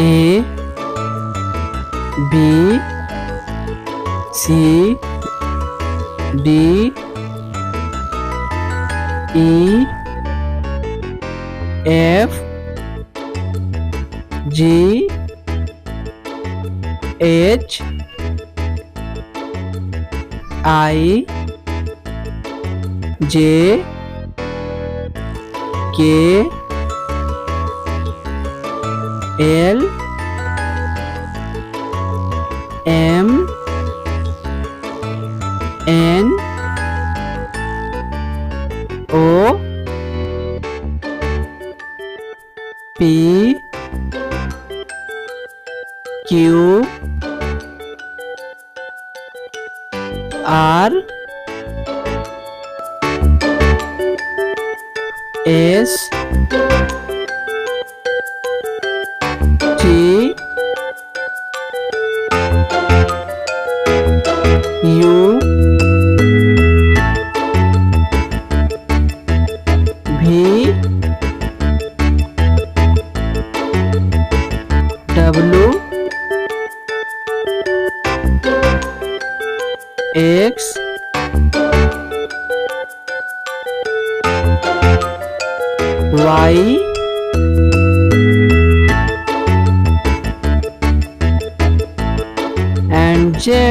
A B C D E F G H I J K L M N O P Q R S T U V W X Y and Z.